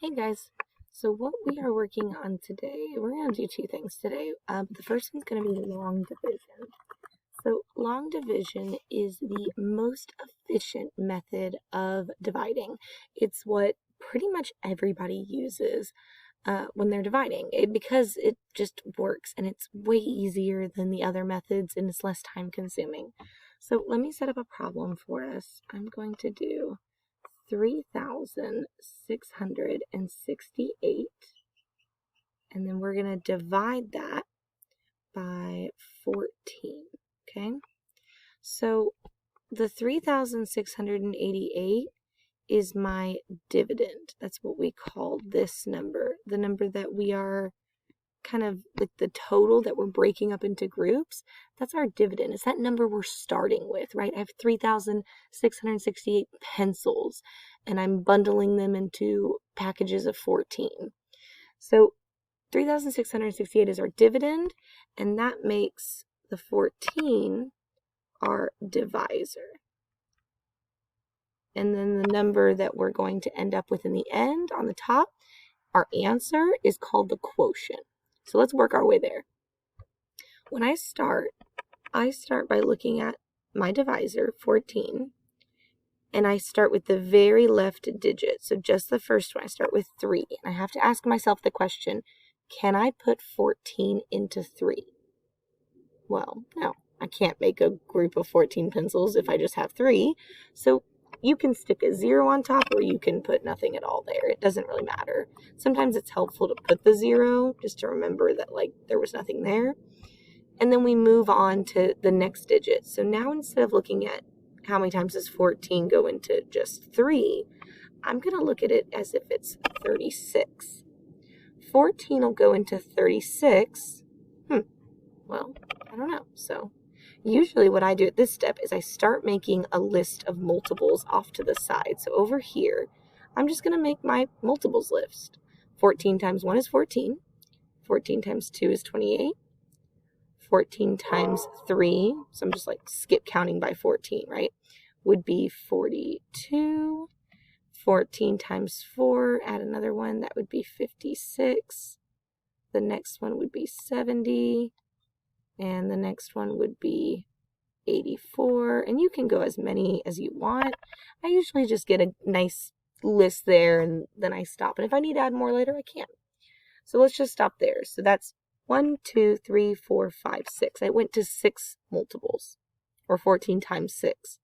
Hey guys, so what we are working on today, we're going to do two things today. The first one's going to be long division. So long division is the most efficient method of dividing. It's what pretty much everybody uses when they're dividing because it just works and it's way easier than the other methods and it's less time consuming. So let me set up a problem for us. I'm going to do 3,668, and then we're going to divide that by 14, okay? So the 3,688 is my dividend. That's what we call this number, the number that we are kind of like the total that we're breaking up into groups. That's our dividend. It's that number we're starting with, right? I have 3,668 pencils and I'm bundling them into packages of 14. So 3,668 is our dividend, and that makes the 14 our divisor. And then the number that we're going to end up with in the end on the top, our answer is called the quotient. So let's work our way there. When I start by looking at my divisor, 14, and I start with the very left digit. So just the first one, I start with 3. And I have to ask myself the question, can I put 14 into 3? Well, no, I can't make a group of 14 pencils if I just have 3. So you can stick a 0 on top or you can put nothing at all there. It doesn't really matter. Sometimes it's helpful to put the 0 just to remember that like there was nothing there. And then we move on to the next digit. So now instead of looking at how many times does 14 go into just 3, I'm going to look at it as if it's 36. 14 will go into 36. Well, I don't know. So usually what I do at this step is I start making a list of multiples off to the side. So over here, I'm just going to make my multiples list. 14 times 1 is 14. 14 times 2 is 28. 14 times 3, so I'm just like skip counting by 14, right, would be 42. 14 times 4, add another one, that would be 56. The next one would be 70. And the next one would be 84. And you can go as many as you want. I usually just get a nice list there and then I stop. And if I need to add more later, I can. So let's just stop there. So that's 1, 2, 3, 4, 5, 6. I went to 6 multiples, or 14 times 6.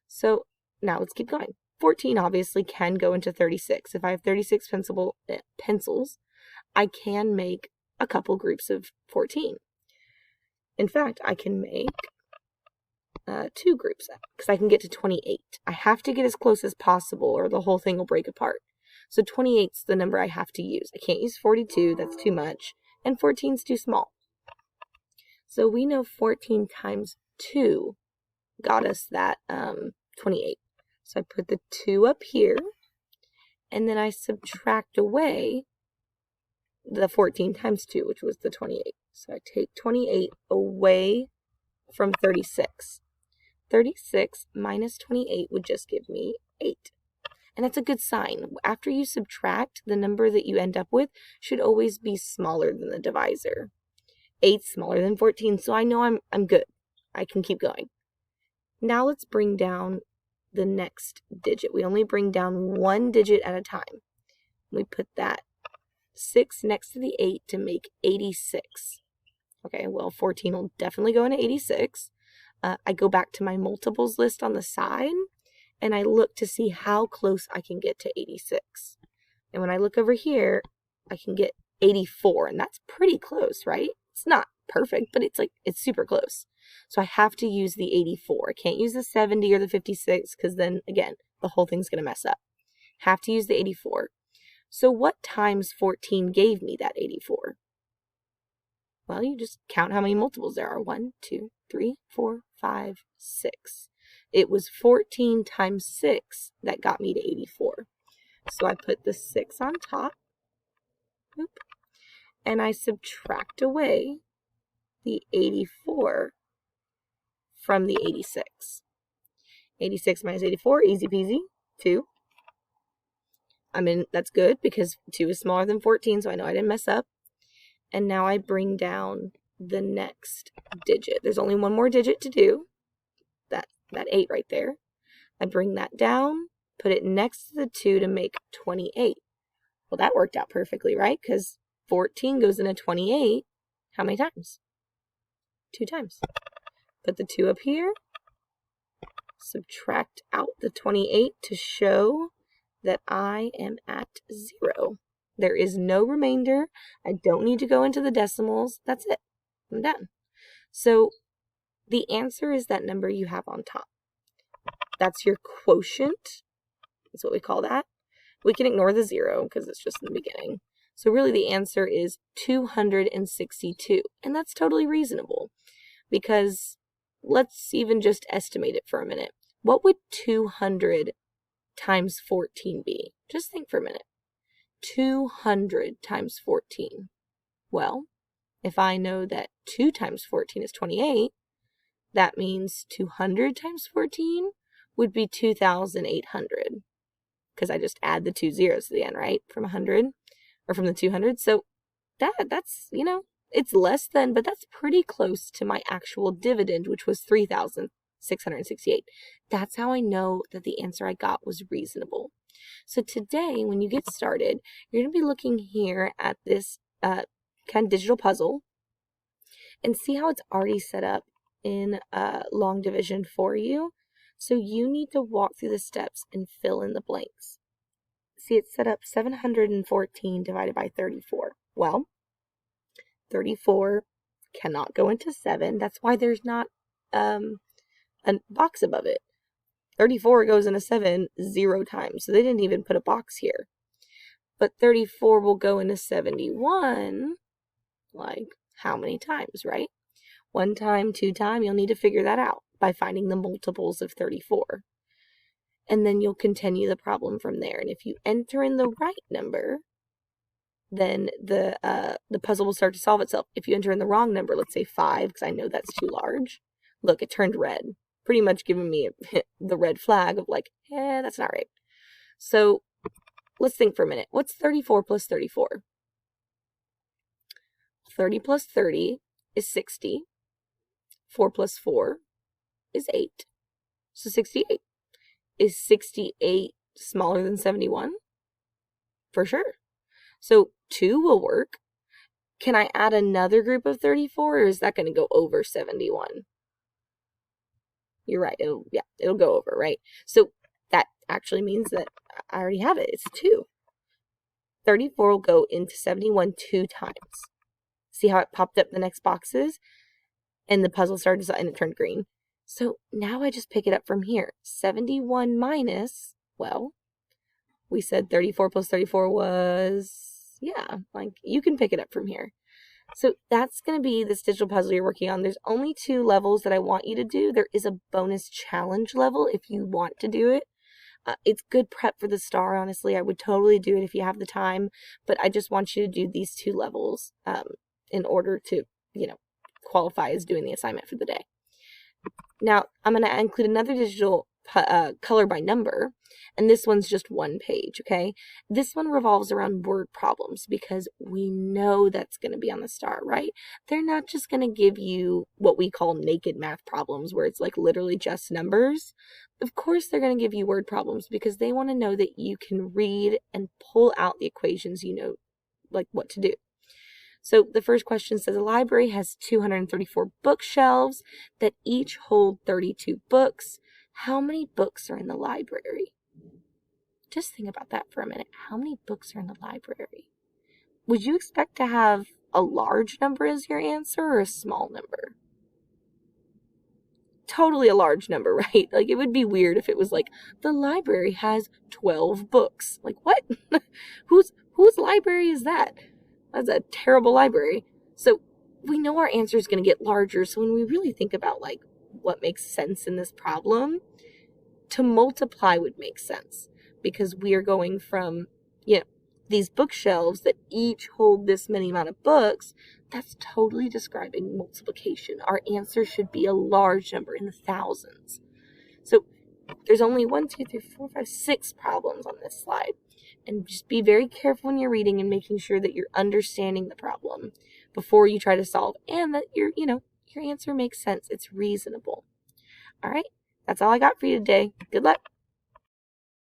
So now let's keep going. 14 obviously can go into 36. If I have 36 pencils, I can make a couple groups of 14. In fact, I can make 2 groups because I can get to 28. I have to get as close as possible or the whole thing will break apart. So 28 is the number I have to use. I can't use 42, that's too much. And 14 is too small. So we know 14 times 2 got us that 28. So I put the 2 up here, and then I subtract away the 14 times 2, which was the 28. So I take 28 away from 36. 36 minus 28 would just give me 8. And that's a good sign. After you subtract, the number that you end up with should always be smaller than the divisor. 8's smaller than 14, so I know I'm good. I can keep going. Now let's bring down the next digit. We only bring down one digit at a time. We put that 6 next to the 8 to make 86. Okay, well, 14 will definitely go into 86. I go back to my multiples list on the side, and I look to see how close I can get to 86. And when I look over here, I can get 84, and that's pretty close, right? It's not perfect, but it's super close. So I have to use the 84. I can't use the 70 or the 56 because then, again, the whole thing's going to mess up. Have to use the 84. So what times 14 gave me that 84? Well, you just count how many multiples there are. 1, 2, 3, 4, 5, 6. It was 14 times 6 that got me to 84. So I put the 6 on top. And I subtract away the 84 from the 86. 86 minus 84, easy peasy, 2. that's good because 2 is smaller than 14, so I know I didn't mess up. And now I bring down the next digit. There's only one more digit to do, that 8 right there. I bring that down, put it next to the 2 to make 28. Well, that worked out perfectly, right? Because 14 goes into 28 how many times? 2 times. Put the 2 up here, subtract out the 28 to show that I am at 0. There is no remainder. I don't need to go into the decimals. That's it. I'm done. So the answer is that number you have on top. That's your quotient. That's what we call that. We can ignore the 0 because it's just in the beginning. So really the answer is 262. And that's totally reasonable because let's even just estimate it for a minute. What would 200 times 14 be? Just think for a minute. 200 times 14. Well, if I know that 2 times 14 is 28, that means 200 times 14 would be 2,800. Because I just add the 2 zeros to the end, right? From 100 or from the 200. So that's, it's less than, but that's pretty close to my actual dividend, which was 3,668. That's how I know that the answer I got was reasonable. So today, when you get started, you're going to be looking here at this kind of digital puzzle and see how it's already set up in long division for you. So you need to walk through the steps and fill in the blanks. See, it's set up 714 divided by 34. Well, 34 cannot go into 7. That's why there's not a box above it. 34 goes into 7 0 times, so they didn't even put a box here. But 34 will go into 71, like how many times, right? 1 time, 2 time, you'll need to figure that out by finding the multiples of 34. And then you'll continue the problem from there. And if you enter in the right number, then the puzzle will start to solve itself. If you enter in the wrong number, let's say 5, because I know that's too large, look, it turned red. Pretty much giving me the red flag of like, that's not right. So let's think for a minute. What's 34 plus 34? 30 plus 30 is 60. 4 plus 4 is 8. So 68. Is 68 smaller than 71? For sure. So 2 will work. Can I add another group of 34 or is that going to go over 71? You're right. It'll go over, right? So that actually means that I already have it. It's 2. 34 will go into 71 2 times. See how it popped up the next boxes? And the puzzle started and it turned green. So now I just pick it up from here. 71 minus, well, we said 34 plus 34 was, you can pick it up from here. So that's going to be this digital puzzle you're working on. There's only 2 levels that I want you to do. There is a bonus challenge level if you want to do it. It's good prep for the STAR, honestly. I would totally do it if you have the time. But I just want you to do these 2 levels in order to, qualify as doing the assignment for the day. Now, I'm going to include another digital color by number, and this one's just 1 page, okay? This one revolves around word problems because we know that's going to be on the STAR, right? They're not just going to give you what we call naked math problems where it's like literally just numbers. Of course, they're going to give you word problems because they want to know that you can read and pull out the equations, like what to do. So the first question says a library has 234 bookshelves that each hold 32 books. How many books are in the library? Just think about that for a minute. How many books are in the library? Would you expect to have a large number as your answer or a small number? Totally a large number, right? Like it would be weird if it was like the library has 12 books. Like what? Whose library is that? That's a terrible library. So we know our answer is going to get larger. So when we really think about like what makes sense in this problem, to multiply would make sense because we are going from, these bookshelves that each hold this many amount of books. That's totally describing multiplication. Our answer should be a large number in the thousands. So there's only 6 problems on this slide. And just be very careful when you're reading and making sure that you're understanding the problem before you try to solve, and that your answer makes sense. It's reasonable. All right, that's all I got for you today. Good luck.